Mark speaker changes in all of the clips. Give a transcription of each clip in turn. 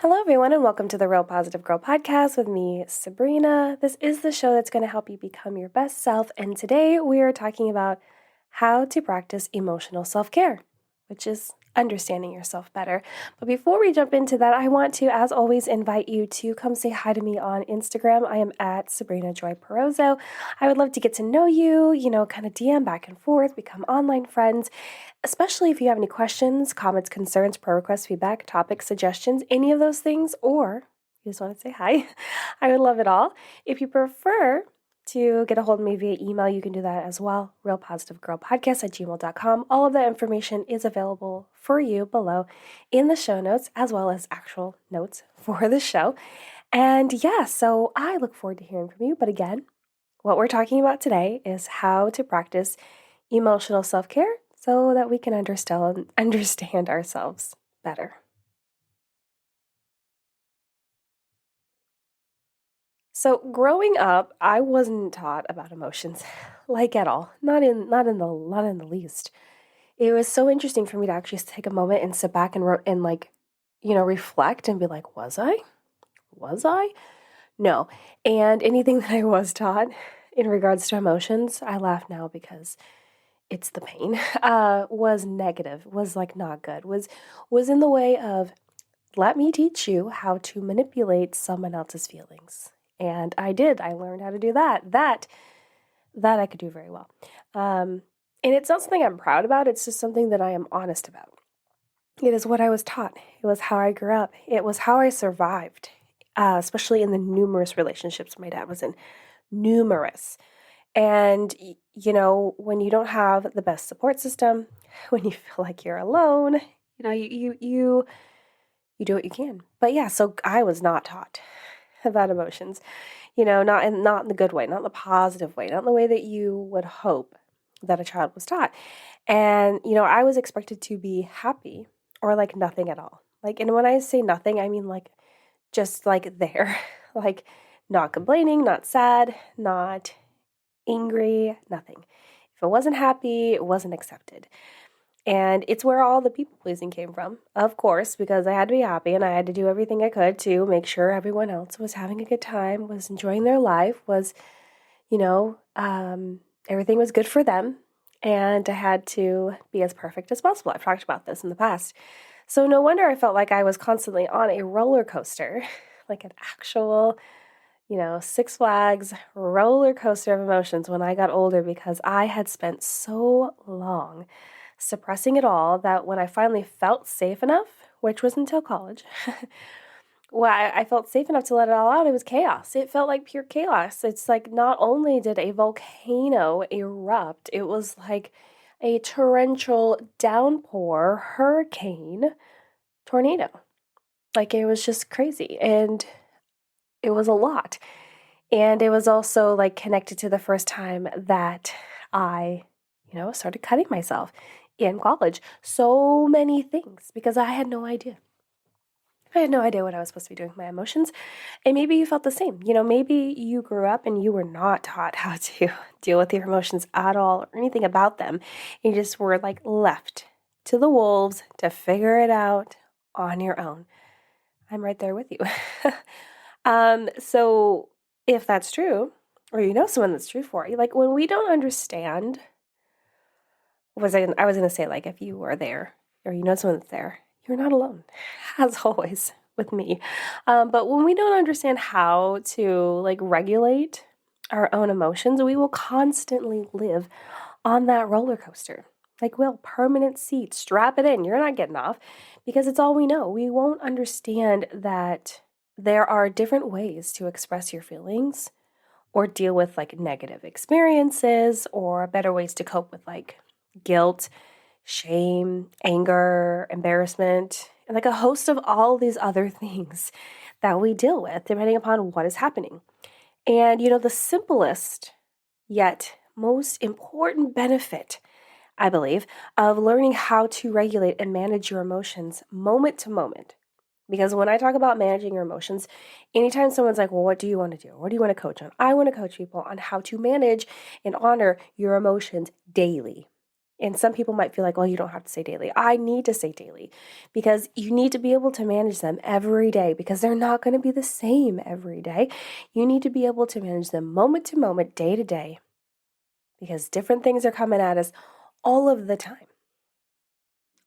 Speaker 1: Hello, everyone, and welcome to the Real Positive Girl podcast with me, Sabrina. This is the show that's going to help you become your best self, and today we are talking about how to practice emotional self-care, which is understanding yourself better. But before we jump into that, I want to, as always, invite you to come say hi to me on Instagram. I am at Sabrina Joy Perozzo. I would love to get to know you, kind of DM back and forth, become online friends, especially if you have any questions, comments, concerns, prayer requests, feedback, topic suggestions, any of those things, or you just want to say hi. I would love it all. If you prefer to get a hold of me via email, you can do that as well. realpositivegirlpodcast@gmail.com. All of that information is available for you below in the show notes, as well as actual notes for the show. And so I look forward to hearing from you. But again, what we're talking about today is how to practice emotional self-care so that we can understand ourselves better. So growing up, I wasn't taught about emotions, like at all. Not in the least. It was so interesting for me to actually take a moment and sit back and reflect and be like, was I? Was I? No. And anything that I was taught in regards to emotions, I laugh now because it's the pain, was negative, was like not good, was in the way of, let me teach you how to manipulate someone else's feelings. And I did. I learned how to do that. That I could do very well. And it's not something I'm proud about. It's just something that I am honest about. It is what I was taught. It was how I grew up. It was how I survived, especially in the numerous relationships my dad was in. Numerous. And, when you don't have the best support system, when you feel like you're alone, you do what you can. But so I was not taught about emotions, not in the good way, not in the positive way, not in the way that you would hope that a child was taught. And, I was expected to be happy or like nothing at all. And when I say nothing, I mean like just like there, like not complaining, not sad, not angry, nothing. If it wasn't happy, it wasn't accepted. And it's where all the people pleasing came from, of course, because I had to be happy and I had to do everything I could to make sure everyone else was having a good time, was enjoying their life, was, everything was good for them. And I had to be as perfect as possible. I've talked about this in the past. So no wonder I felt like I was constantly on a roller coaster, like an actual Six Flags roller coaster of emotions when I got older, because I had spent so long suppressing it all that when I finally felt safe enough, which was until college, I felt safe enough to let it all out. It was chaos. It felt like pure chaos. It's like not only did a volcano erupt, it was like a torrential downpour, hurricane, tornado. Like it was just crazy. And it was a lot. And it was also like connected to the first time that I, started cutting myself in college. So many things because I had no idea. I had no idea what I was supposed to be doing with my emotions. And maybe you felt the same. Maybe you grew up and you were not taught how to deal with your emotions at all or anything about them. You just were like left to the wolves to figure it out on your own. I'm right there with you. So if that's true, or someone that's true for you, like when we don't understand, I was going to say, like, if you are there or someone that's there, you're not alone, as always with me. But when we don't understand how to like regulate our own emotions, we will constantly live on that roller coaster. Like, permanent seat, strap it in. You're not getting off because it's all we know. We won't understand that there are different ways to express your feelings or deal with like negative experiences, or better ways to cope with like guilt, shame, anger, embarrassment, and like a host of all these other things that we deal with depending upon what is happening. And the simplest yet most important benefit, I believe, of learning how to regulate and manage your emotions moment to moment. Because when I talk about managing your emotions, anytime someone's like, well, what do you want to do? What do you want to coach on? I want to coach people on how to manage and honor your emotions daily. And some people might feel like, well, you don't have to say daily. I need to say daily because you need to be able to manage them every day because they're not going to be the same every day. You need to be able to manage them moment to moment, day to day, because different things are coming at us all of the time.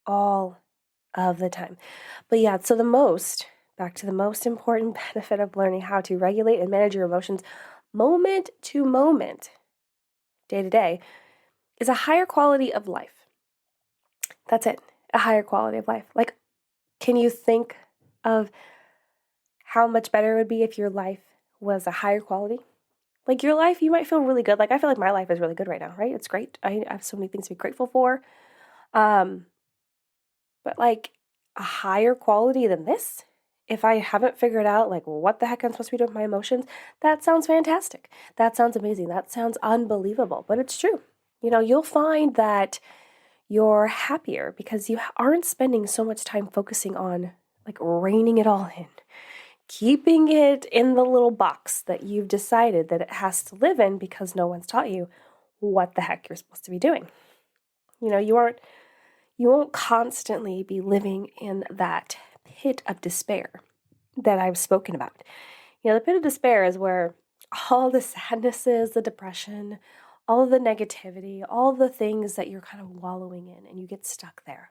Speaker 1: All of the time. But yeah, so back to the most important benefit of learning how to regulate and manage your emotions moment to moment, day to day, is a higher quality of life. That's it. A higher quality of life. Like, can you think of how much better it would be if your life was a higher quality? Like your life, you might feel really good. Like I feel like my life is really good right now, right? It's great. I have so many things to be grateful for. But like a higher quality than this, if I haven't figured out like what the heck I'm supposed to be doing with my emotions, that sounds fantastic. That sounds amazing. That sounds unbelievable. But it's true. You'll find that you're happier because you aren't spending so much time focusing on like reining it all in, keeping it in the little box that you've decided that it has to live in because no one's taught you what the heck you're supposed to be doing. You won't constantly be living in that pit of despair that I've spoken about. The pit of despair is where all the sadnesses, the depression, all of the negativity, all the things that you're kind of wallowing in and you get stuck there.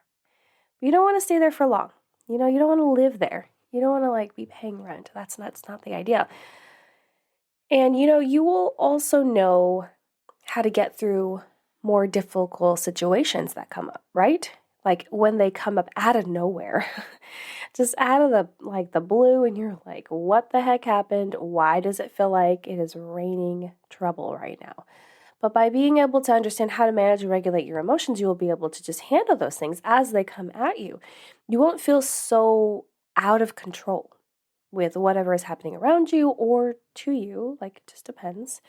Speaker 1: But you don't want to stay there for long. You don't want to live there. You don't want to like be paying rent. That's not the idea. And you will also know how to get through more difficult situations that come up, right? Like when they come up out of nowhere, just out of the blue, and you're like, what the heck happened? Why does it feel like it is raining trouble right now? But by being able to understand how to manage and regulate your emotions, you will be able to just handle those things as they come at you. You won't feel so out of control with whatever is happening around you or to you, like it just depends.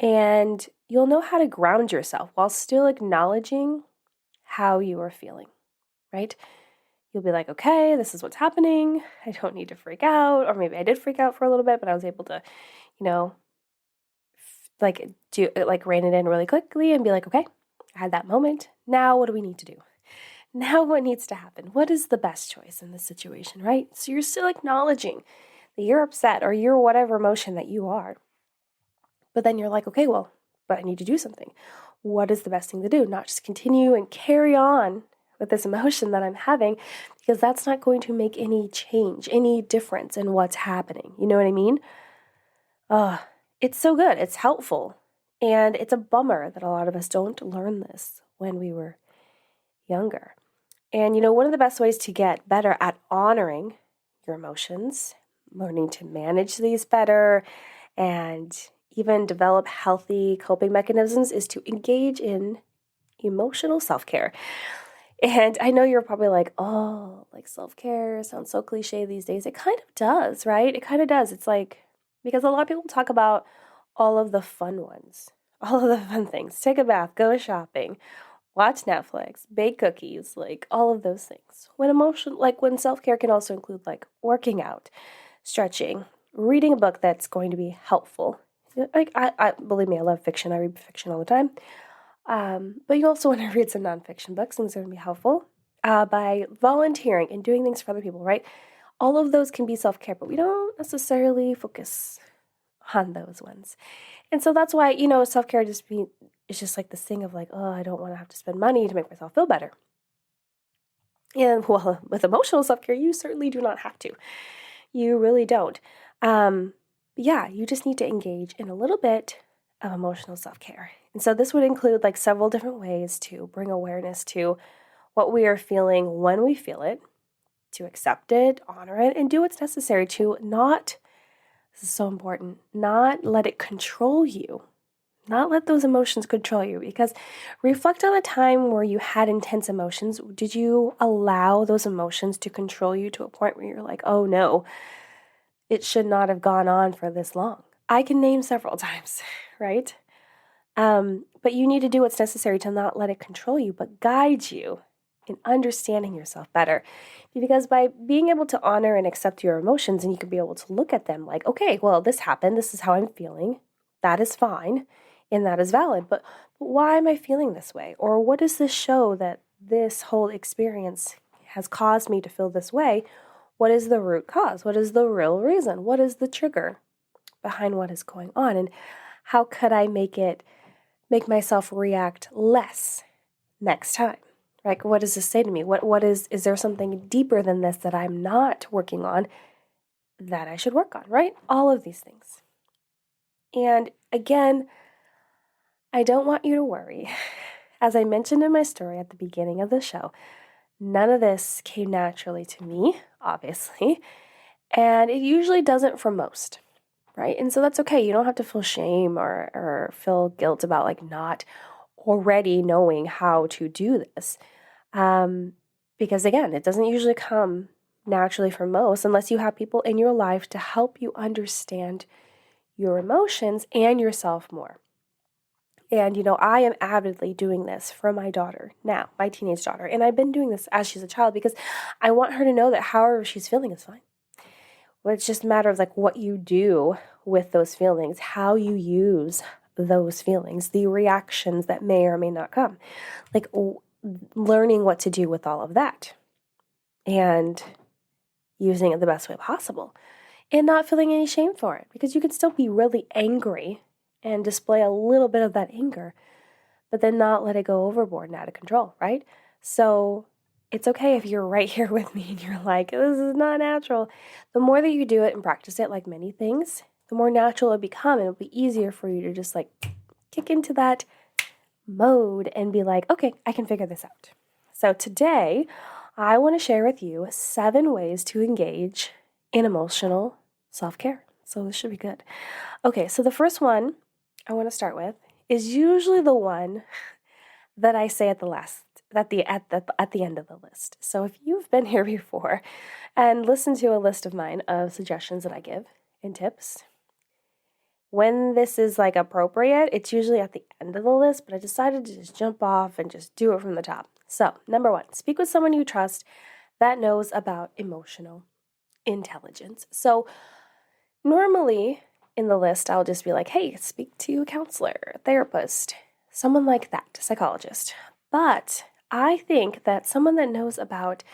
Speaker 1: And you'll know how to ground yourself while still acknowledging how you are feeling, right? You'll be like, okay, this is what's happening. I don't need to freak out. Or maybe I did freak out for a little bit, but I was able to, rein it in really quickly and be like, okay, I had that moment. Now what do we need to do? Now what needs to happen? What is the best choice in this situation, right? So you're still acknowledging that you're upset or you're whatever emotion that you are. But then you're like, okay, well, but I need to do something. What is the best thing to do? Not just continue and carry on with this emotion that I'm having, because that's not going to make any change, any difference in what's happening. You know what I mean? It's so good. It's helpful. And it's a bummer that a lot of us don't learn this when we were younger. And one of the best ways to get better at honoring your emotions, learning to manage these better, and even develop healthy coping mechanisms is to engage in emotional self-care. And I know you're probably like, oh, like self-care sounds so cliche these days. It kind of does, right? It kind of does. It's like, because a lot of people talk about all of the fun ones, all of the fun things. Take a bath, go shopping, watch Netflix, bake cookies, like all of those things. When self-care can also include like working out, stretching, reading a book that's going to be helpful. Like I believe me, I love fiction. I read fiction all the time. But you also want to read some nonfiction books, things that are going to be helpful. By volunteering and doing things for other people, right? All of those can be self-care, but we don't necessarily focus on those ones. And so that's why, self-care is just like this thing of like, oh, I don't want to have to spend money to make myself feel better. And well, with emotional self-care, you certainly do not have to. You really don't. Yeah, you just need to engage in a little bit of emotional self-care. And so this would include like several different ways to bring awareness to what we are feeling when we feel it, to accept it, honor it, and do what's necessary to this is so important, not let it control you. Not let those emotions control you, because reflect on a time where you had intense emotions. Did you allow those emotions to control you to a point where you're like, oh no, it should not have gone on for this long? I can name several times, right? But you need to do what's necessary to not let it control you, but guide you in understanding yourself better. Because by being able to honor and accept your emotions, and you can be able to look at them like, okay, well, this happened. This is how I'm feeling. That is fine. and that is valid. But why am I feeling this way? Or what does this show that this whole experience has caused me to feel this way? What is the root cause? What is the real reason? What is the trigger behind what is going on? And how could I make myself react less next time? Like, what does this say to me? What is there something deeper than this that I'm not working on that I should work on, right? All of these things. And again, I don't want you to worry. As I mentioned in my story at the beginning of the show, none of this came naturally to me, obviously, and it usually doesn't for most, right? And so that's okay. You don't have to feel shame or feel guilt about like not already knowing how to do this. Because again, it doesn't usually come naturally for most unless you have people in your life to help you understand your emotions and yourself more. And, I am avidly doing this for my daughter now, my teenage daughter. And I've been doing this as she's a child because I want her to know that however she's feeling is fine. Well, it's just a matter of like what you do with those feelings, how you use those feelings, the reactions that may or may not come. Like learning what to do with all of that and using it the best way possible and not feeling any shame for it, because you can still be really angry and display a little bit of that anger, but then not let it go overboard and out of control, right? So it's okay if you're right here with me and you're like, this is not natural. The more that you do it and practice it, like many things, the more natural it'll become, and it'll be easier for you to just like kick into that mode and be like, okay, I can figure this out. So today, I want to share with you 7 ways to engage in emotional self-care. So this should be good. Okay, so the first one I want to start with is usually the one that I say at the end of the list. So if you've been here before and listened to a list of mine of suggestions that I give and tips, when this is like appropriate, it's usually at the end of the list, but I decided to just jump off and just do it from the top. So, number 1, speak with someone you trust that knows about emotional intelligence. So, normally in the list, I'll just be like, hey, speak to a counselor, a therapist, someone like that, a psychologist. But I think that someone that knows about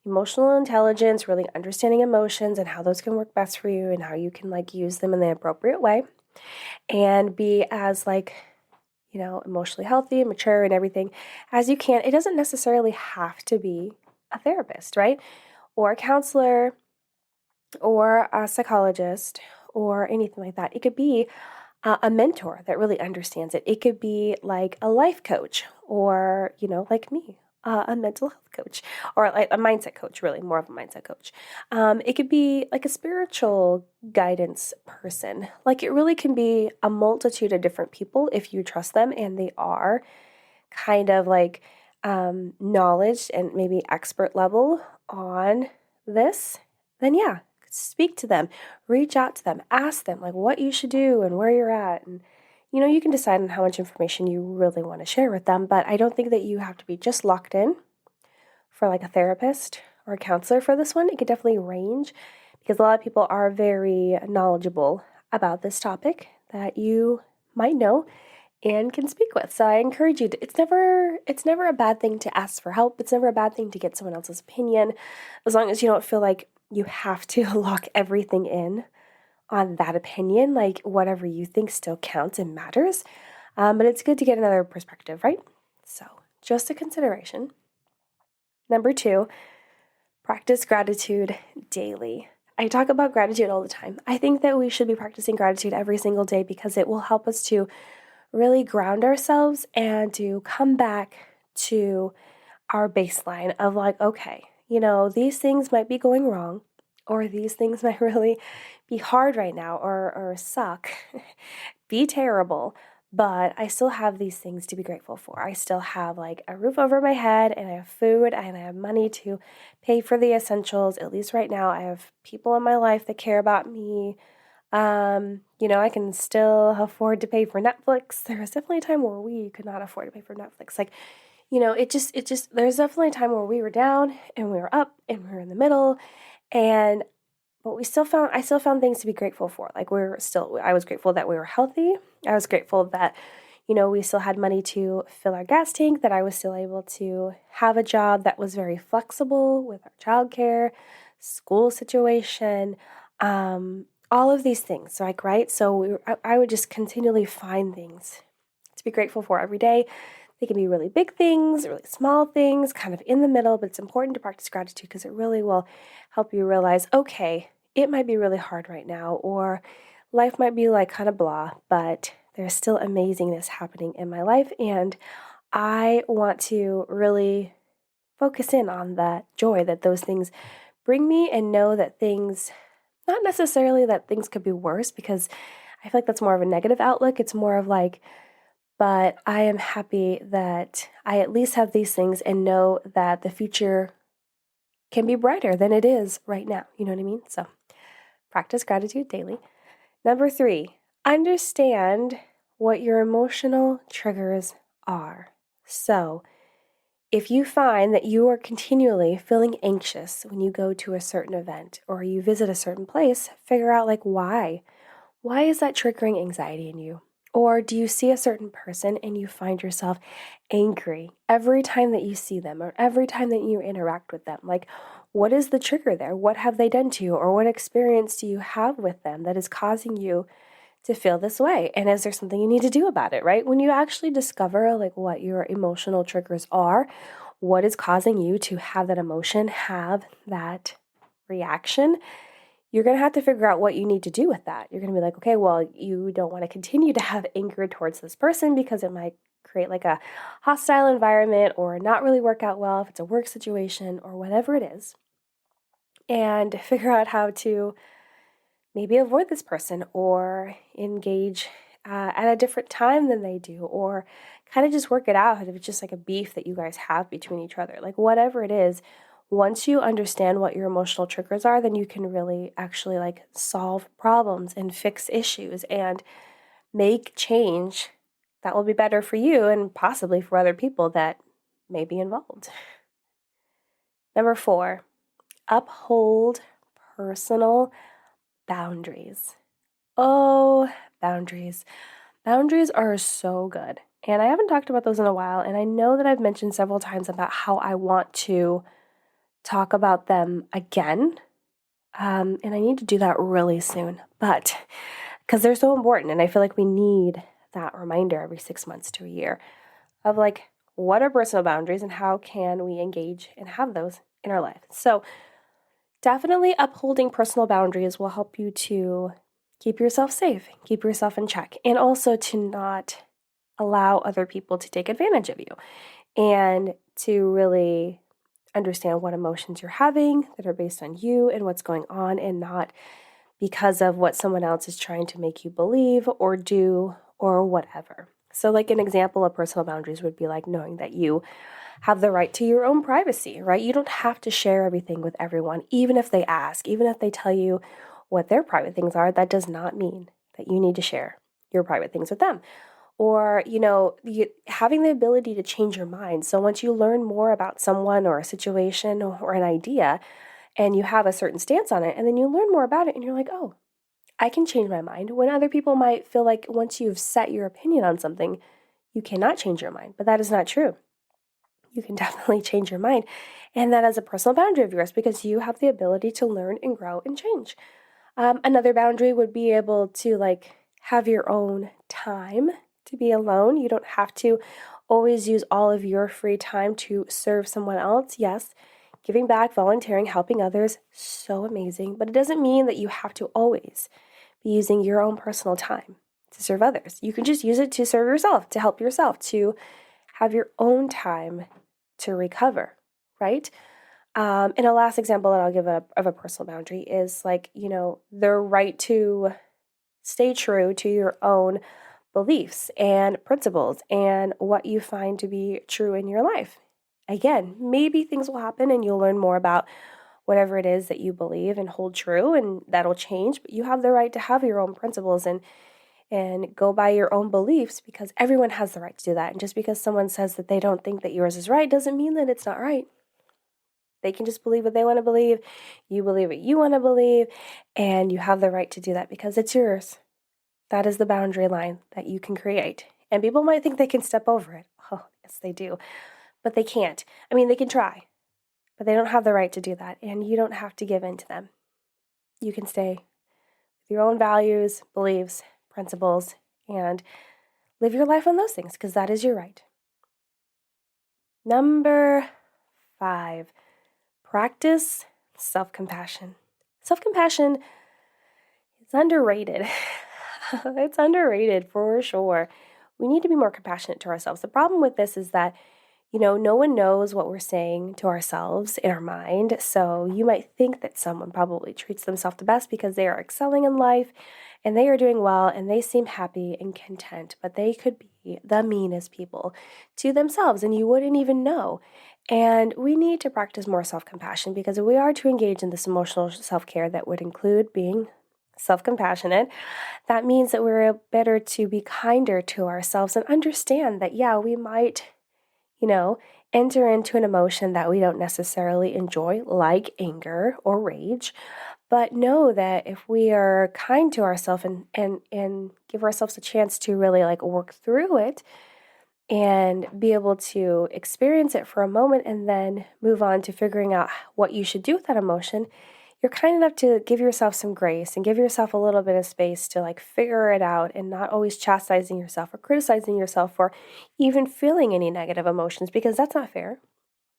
Speaker 1: emotional intelligence, really understanding emotions and how those can work best for you and how you can like use them in the appropriate way and be as like, emotionally healthy and mature and everything as you can. It doesn't necessarily have to be a therapist, right? Or a counselor or a psychologist or anything like that. It could be a mentor that really understands it. It could be like a life coach or, like me, a mental health coach or like a mindset coach, really more of a mindset coach. It could be like a spiritual guidance person. Like it really can be a multitude of different people if you trust them and they are kind of like knowledge and maybe expert level on this, then yeah, speak to them, reach out to them, ask them like what you should do and where you're at. And, you can decide on how much information you really want to share with them, but I don't think that you have to be just locked in for like a therapist or a counselor for this one. It could definitely range because a lot of people are very knowledgeable about this topic that you might know and can speak with. So I encourage you to, it's never a bad thing to ask for help. It's never a bad thing to get someone else's opinion, as long as you don't feel like you have to lock everything in on that opinion. Like whatever you think still counts and matters. But it's good to get another perspective, right? So just a consideration. Number 2, practice gratitude daily. I talk about gratitude all the time. I think that we should be practicing gratitude every single day because it will help us to really ground ourselves and to come back to our baseline of like, okay, these things might be going wrong, or these things might really be hard right now, or suck, be terrible, but I still have these things to be grateful for. I still have like a roof over my head, and I have food, and I have money to pay for the essentials. At least right now, I have people in my life that care about me. I can still afford to pay for Netflix. There was definitely a time where we could not afford to pay for Netflix. Like, it just, there's definitely a time where we were down and we were up and we were in the middle, but I still found things to be grateful for. Like I was grateful that we were healthy. I was grateful that, we still had money to fill our gas tank, that I was still able to have a job that was very flexible with our childcare, school situation, all of these things, like, right? So I would just continually find things to be grateful for every day. They can be really big things, really small things, kind of in the middle, but it's important to practice gratitude because it really will help you realize, okay, it might be really hard right now, or life might be like kind of blah, but there's still amazingness happening in my life, and I want to really focus in on that joy that those things bring me, and know that things, not necessarily that things could be worse, because I feel like that's more of a negative outlook. It's more of like, but I am happy that I at least have these things and know that the future can be brighter than it is right now. You know what I mean? So practice gratitude daily. Number 3, understand what your emotional triggers are. So if you find that you are continually feeling anxious when you go to a certain event or you visit a certain place, figure out like why. Why is that triggering anxiety in you? Or do you see a certain person and you find yourself angry every time that you see them or every time that you interact with them? Like, what is the trigger there? What have they done to you? Or what experience do you have with them that is causing you to feel this way? And is there something you need to do about it, right? When you actually discover like what your emotional triggers are, what is causing you to have that emotion, have that reaction, you're going to have to figure out what you need to do with that. You're going to be like, okay, well, you don't want to continue to have anger towards this person because it might create like a hostile environment or not really work out well if it's a work situation or whatever it is. And figure out how to maybe avoid this person or engage at a different time than they do, or kind of just work it out if it's just like a beef that you guys have between each other. Like whatever it is, once you understand what your emotional triggers are, then you can really actually like solve problems and fix issues and make change that will be better for you and possibly for other people that may be involved. Number 4, uphold personal boundaries. Oh, boundaries. Boundaries are so good. And I haven't talked about those in a while. And I know that I've mentioned several times about how I want to talk about them again. And I need to do that really soon. But because they're so important. And I feel like we need that reminder every 6 months to a year of like, what are personal boundaries and how can we engage and have those in our life? So definitely upholding personal boundaries will help you to keep yourself safe, keep yourself in check, and also to not allow other people to take advantage of you, and to really understand what emotions you're having that are based on you and what's going on, and not because of what someone else is trying to make you believe or do or whatever. So like an example of personal boundaries would be like knowing that you have the right to your own privacy, right? You don't have to share everything with everyone, even if they ask, even if they tell you what their private things are. That does not mean that you need to share your private things with them. Or, having the ability to change your mind. So once you learn more about someone or a situation or an idea, and you have a certain stance on it, and then you learn more about it, and you're like, oh, I can change my mind. When other people might feel like once you've set your opinion on something, you cannot change your mind. But that is not true. You can definitely change your mind. And that is a personal boundary of yours because you have the ability to learn and grow and change. Another boundary would be able to like have your own time to be alone. You don't have to always use all of your free time to serve someone else. Yes, giving back, volunteering, helping others, so amazing. But it doesn't mean that you have to always be using your own personal time to serve others. You can just use it to serve yourself, to help yourself, to have your own time to recover, right? And a last example that I'll give of a personal boundary is like, the right to stay true to your own beliefs and principles and what you find to be true in your life. Again, maybe things will happen and you'll learn more about whatever it is that you believe and hold true, and that'll change, but you have the right to have your own principles and go by your own beliefs, because everyone has the right to do that. And just because someone says that they don't think that yours is right doesn't mean that it's not right. They can just believe what they want to believe. You believe what you want to believe, and you have the right to do that because it's yours. That is the boundary line that you can create. And people might think they can step over it. Oh, yes, they do. But they can't. I mean, they can try, but they don't have the right to do that. And you don't have to give in to them. You can stay with your own values, beliefs, principles, and live your life on those things because that is your right. Number 5, practice self-compassion. Self-compassion is underrated. It's underrated for sure. We need to be more compassionate to ourselves. The problem with this is that, no one knows what we're saying to ourselves in our mind. So you might think that someone probably treats themselves the best because they are excelling in life and they are doing well and they seem happy and content, but they could be the meanest people to themselves and you wouldn't even know. And we need to practice more self-compassion because if we are to engage in this emotional self-care that would include being self-compassionate, that means that we're better to be kinder to ourselves and understand that, we might, enter into an emotion that we don't necessarily enjoy, like anger or rage. But know that if we are kind to ourselves and give ourselves a chance to really work through it and be able to experience it for a moment and then move on to figuring out what you should do with that emotion, you're kind enough to give yourself some grace and give yourself a little bit of space to figure it out and not always chastising yourself or criticizing yourself for even feeling any negative emotions because that's not fair.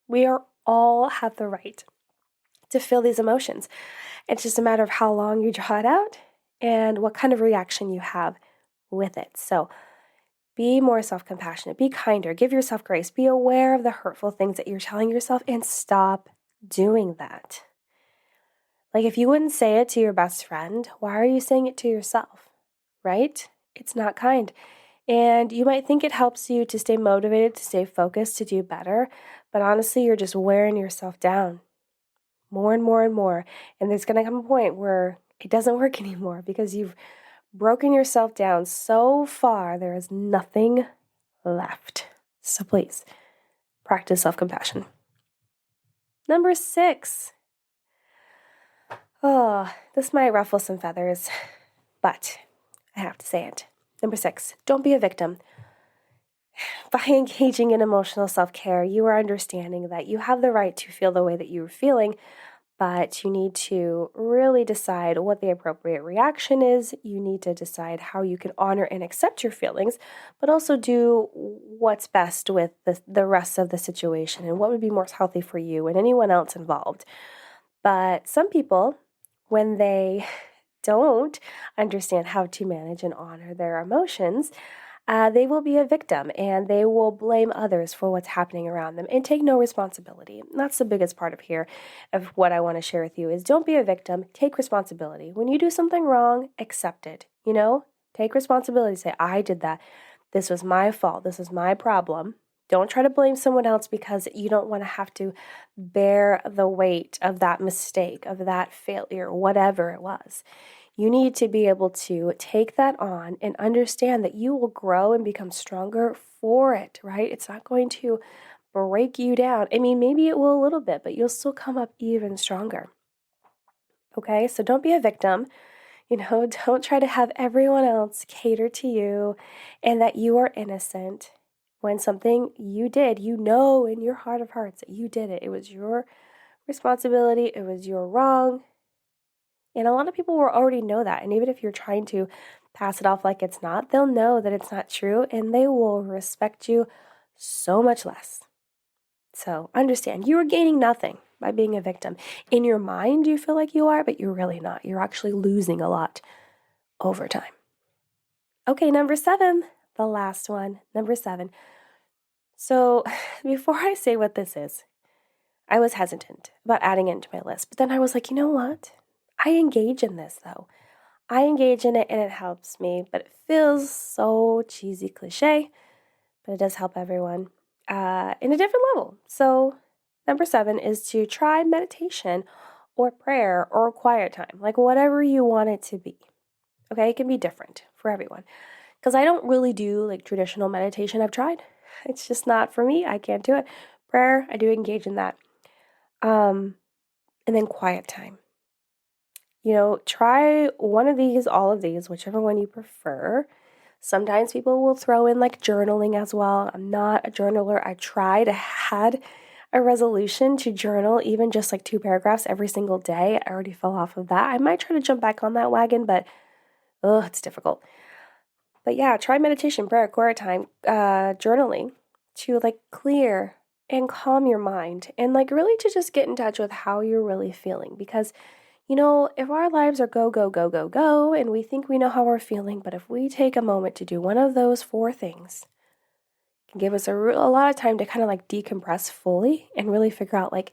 Speaker 1: We all have the right to feel these emotions. It's just a matter of how long you draw it out and what kind of reaction you have with it. So be more self-compassionate, be kinder, give yourself grace, be aware of the hurtful things that you're telling yourself and stop doing that. If you wouldn't say it to your best friend, why are you saying it to yourself, right? It's not kind. And you might think it helps you to stay motivated, to stay focused, to do better, but honestly, you're just wearing yourself down more and more and more. And there's going to come a point where it doesn't work anymore because you've broken yourself down so far, there is nothing left. So please, practice self-compassion. Number 6. Oh, this might ruffle some feathers, but I have to say it. Number 6, don't be a victim. By engaging in emotional self-care, you are understanding that you have the right to feel the way that you're feeling, but you need to really decide what the appropriate reaction is. You need to decide how you can honor and accept your feelings, but also do what's best with the rest of the situation and what would be most healthy for you and anyone else involved. But some people, when they don't understand how to manage and honor their emotions, they will be a victim and they will blame others for what's happening around them and take no responsibility. And that's the biggest part of what I want to share with you is don't be a victim, take responsibility. When you do something wrong, accept it, take responsibility, say, I did that. This was my fault. This is my problem. Don't try to blame someone else because you don't want to have to bear the weight of that mistake, of that failure, whatever it was. You need to be able to take that on and understand that you will grow and become stronger for it, right? It's not going to break you down. I mean, maybe it will a little bit, but you'll still come up even stronger. Okay, so don't be a victim. Don't try to have everyone else cater to you and that you are innocent when something you did, in your heart of hearts that you did it. It was your responsibility. It was your wrong. And a lot of people will already know that. And even if you're trying to pass it off like it's not, they'll know that it's not true and they will respect you so much less. So understand, you are gaining nothing by being a victim. In your mind, you feel like you are, but you're really not. You're actually losing a lot over time. Okay, number 7, the last one, number 7. So before I say what this is, I was hesitant about adding it into my list. But then I was like, you know what? I engage in this though. I engage in it and it helps me, but it feels so cheesy cliche, but it does help everyone in a different level. So number 7 is to try meditation or prayer or quiet time, whatever you want it to be. Okay, it can be different for everyone. Because I don't really do traditional meditation. I've tried. It's just not for me. I can't do it. Prayer, I do engage in that. And then quiet time. Try one of these, all of these, whichever one you prefer. Sometimes people will throw in like journaling as well. I'm not a journaler. I had a resolution to journal even just like 2 paragraphs every single day. I already fell off of that. I might try to jump back on that wagon, but it's difficult. But yeah, try meditation, prayer, quiet time, journaling to like clear and calm your mind and like really to just get in touch with how you're really feeling. Because, if our lives are go, go, go, go, go, and we think we know how we're feeling, but if we take a moment to do one of those 4 things, it can give us a lot of time to kind of like decompress fully and really figure out like,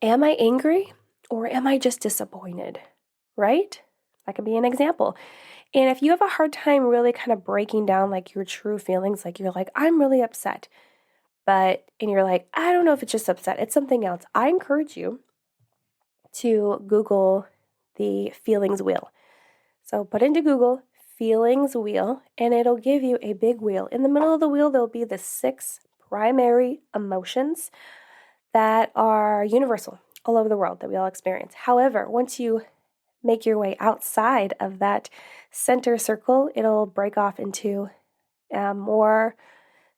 Speaker 1: am I angry or am I just disappointed? Right? That could be an example. And if you have a hard time really kind of breaking down like your true feelings, like you're like, I'm really upset, and you're like, I don't know if it's just upset, it's something else. I encourage you to Google the feelings wheel. So put into Google feelings wheel and it'll give you a big wheel. In the middle of the wheel, there'll be the 6 primary emotions that are universal all over the world that we all experience. However, once you make your way outside of that center circle, it'll break off into more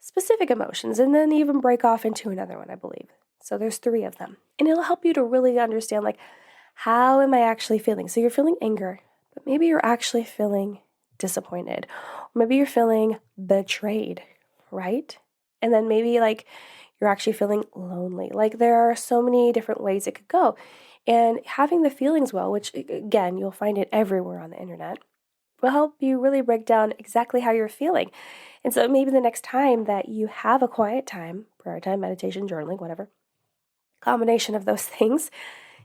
Speaker 1: specific emotions and then even break off into another one, I believe. So there's 3 of them. And it'll help you to really understand, like, how am I actually feeling? So you're feeling anger, but maybe you're actually feeling disappointed. Or maybe you're feeling betrayed, right? And then maybe, like, you're actually feeling lonely. Like, there are so many different ways it could go. And having the feelings well, which, again, you'll find it everywhere on the internet, will help you really break down exactly how you're feeling. And so maybe the next time that you have a quiet time, prayer time, meditation, journaling, whatever, combination of those things,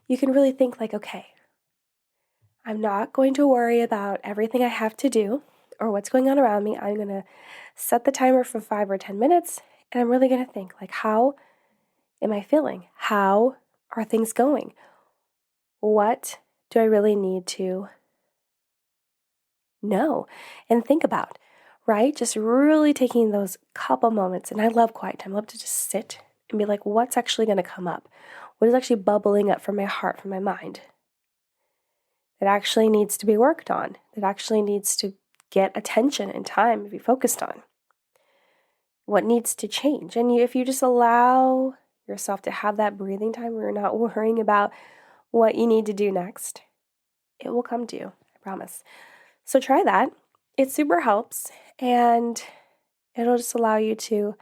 Speaker 1: you can really think like, okay, I'm not going to worry about everything I have to do or what's going on around me. I'm going to set the timer for 5 or 10 minutes, and I'm really going to think like, how am I feeling? How are things going? What do I really need to know and think about, right? Just really taking those couple moments. And I love quiet time. I love to just sit and be like, what's actually going to come up? What is actually bubbling up from my heart, from my mind that actually needs to be worked on, that actually needs to get attention and time to be focused on? What needs to change? And if you just allow yourself to have that breathing time where you're not worrying about what you need to do next, it will come to you, I promise. So try that. It super helps, and it'll just allow you to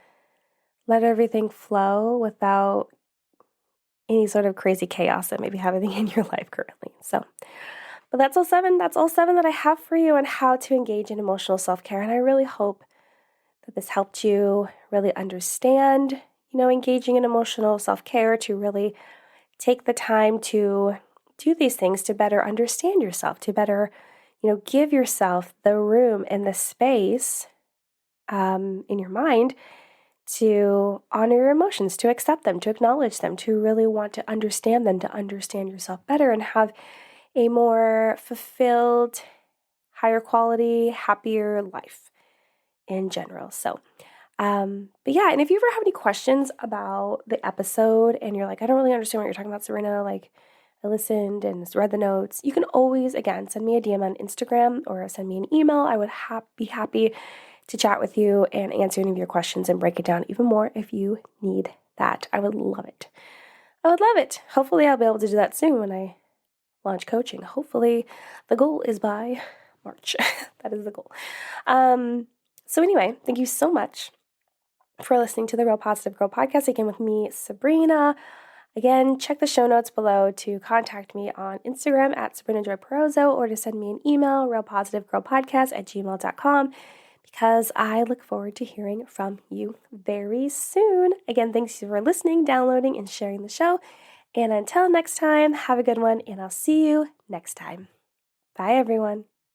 Speaker 1: let everything flow without any sort of crazy chaos that may be happening in your life currently. So, but that's all 7. That's all 7 that I have for you on how to engage in emotional self-care. And I really hope that this helped you really understand, engaging in emotional self-care, to really take the time to do these things to better understand yourself, to better, give yourself the room and the space in your mind to honor your emotions, to accept them, to acknowledge them, to really want to understand them, to understand yourself better and have a more fulfilled, higher quality, happier life in general. So, but yeah, and if you ever have any questions about the episode and you're like, I don't really understand what you're talking about, Serena, like, I listened and read the notes, you can always, again, send me a DM on Instagram or send me an email. I would be happy to chat with you and answer any of your questions and break it down even more if you need that. I would love it. I would love it. Hopefully I'll be able to do that soon when I launch coaching. Hopefully the goal is by March. That is the goal. So anyway, thank you so much for listening to the Real Positive Girl podcast, again with me, Sabrina. Again, check the show notes below to contact me on Instagram at Sabrina Joy Perozzo, or to send me an email, realpositivegirlpodcast@gmail.com, because I look forward to hearing from you very soon. Again, thanks for listening, downloading, and sharing the show. And until next time, have a good one, and I'll see you next time. Bye, everyone.